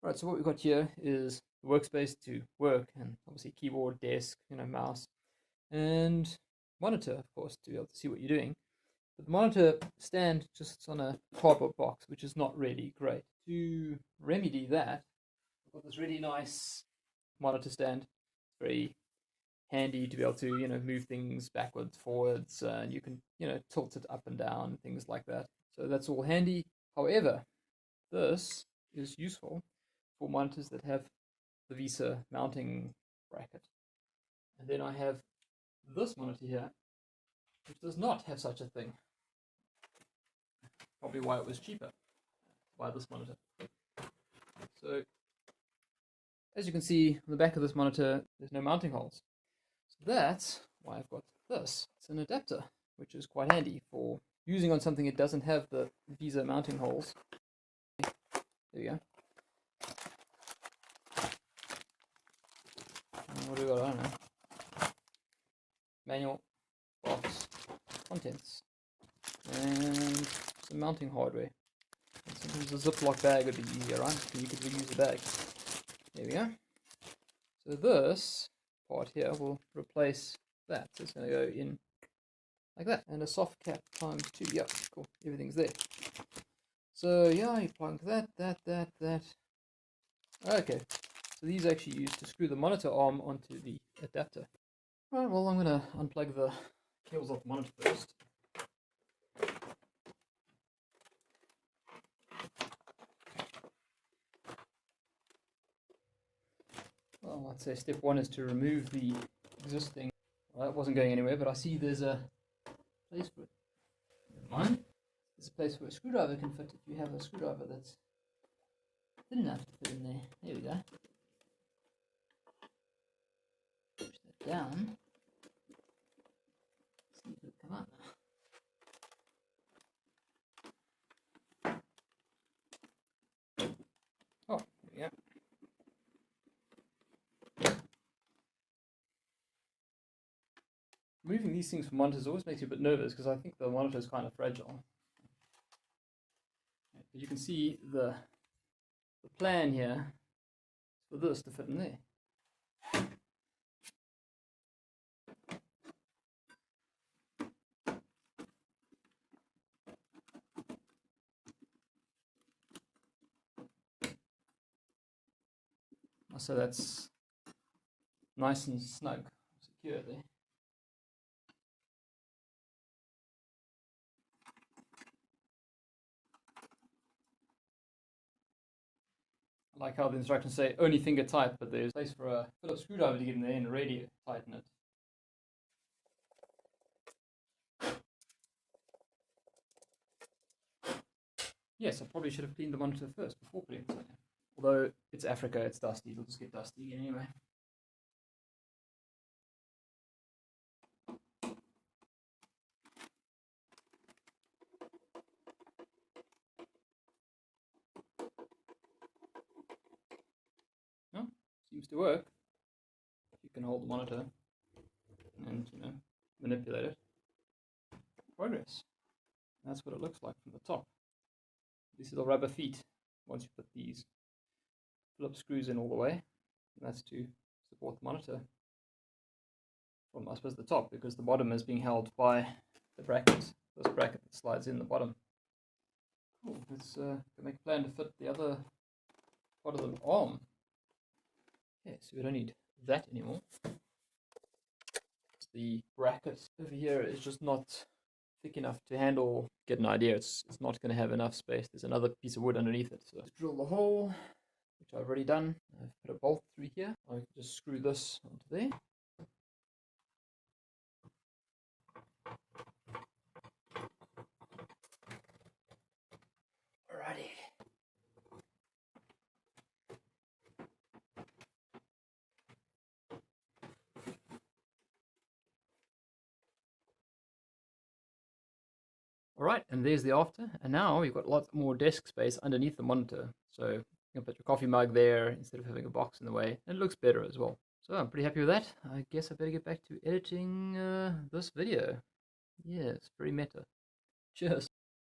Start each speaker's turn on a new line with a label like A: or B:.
A: Right, so what we've got here is the workspace to work, and obviously keyboard, desk, mouse, and monitor, of course, to be able to see what you're doing. But the monitor stand just sits on a cardboard box, which is not really great. To remedy that, I've got this really nice monitor stand. It's very handy to be able to, move things backwards, forwards, and you can, tilt it up and down, things like that. So that's all handy. However, this is useful for monitors that have the VESA mounting bracket. And then I have this monitor here, which does not have such a thing. Probably why it was cheaper to buy this monitor. So, as you can see, on the back of this monitor, there's no mounting holes. So that's why I've got this. It's an adapter, which is quite handy for using on something that doesn't have the VESA mounting holes. There we go. What do we got? I don't know. Manual, box, contents, and some mounting hardware. And sometimes a Ziploc bag would be easier, right? So you could reuse the bag. There we go. So this part here will replace that. So it's going to go in like that. And a soft cap times 2. Yeah, cool. Everything's there. So yeah, you plug that. Okay. So these are actually used to screw the monitor arm onto the adapter. Alright, well I'm going to unplug the cables off the monitor first. Well, I'd say step 1 is to remove the existing. Well, that wasn't going anywhere, but I see there's a place for it. Never mind. There's a place where a screwdriver can fit if you have a screwdriver that's thin enough to fit in there. There we go. Push that down. See if it'll come out now. Oh, there we go. Moving these things from monitors always makes you a bit nervous because I think the monitor is kind of fragile. But you can see the plan here for this to fit in there. So that's nice and snug, secure there. I like how the instructions say only finger tight, but there's place for a Phillips screwdriver to get in there and a radio to tighten it. Yes, I probably should have cleaned the monitor first before putting it in. Although it's Africa, it's dusty, it'll just get dusty again anyway. No, seems to work. You can hold the monitor and manipulate it. Progress. That's what it looks like from the top. These little rubber feet, once you put these Phillips screws in all the way, and that's to support the monitor from, I suppose, the top, because the bottom is being held by the bracket, this bracket that slides in the bottom. Cool. Let's make a plan to fit the other part of the arm. Okay, so we don't need that anymore. The bracket over here is just not thick enough to handle. Get an idea, it's not going to have enough space. There's another piece of wood underneath it. So let's drill the hole, which I've already done. I've put a bolt through here. I can just screw this onto there. Alrighty. Alright, and there's the after, and now you've got lots more desk space underneath the monitor. So you can put your coffee mug there instead of having a box in the way, and it looks better as well. So I'm pretty happy with that. I guess I better get back to editing this video. Yeah, it's pretty meta. Cheers.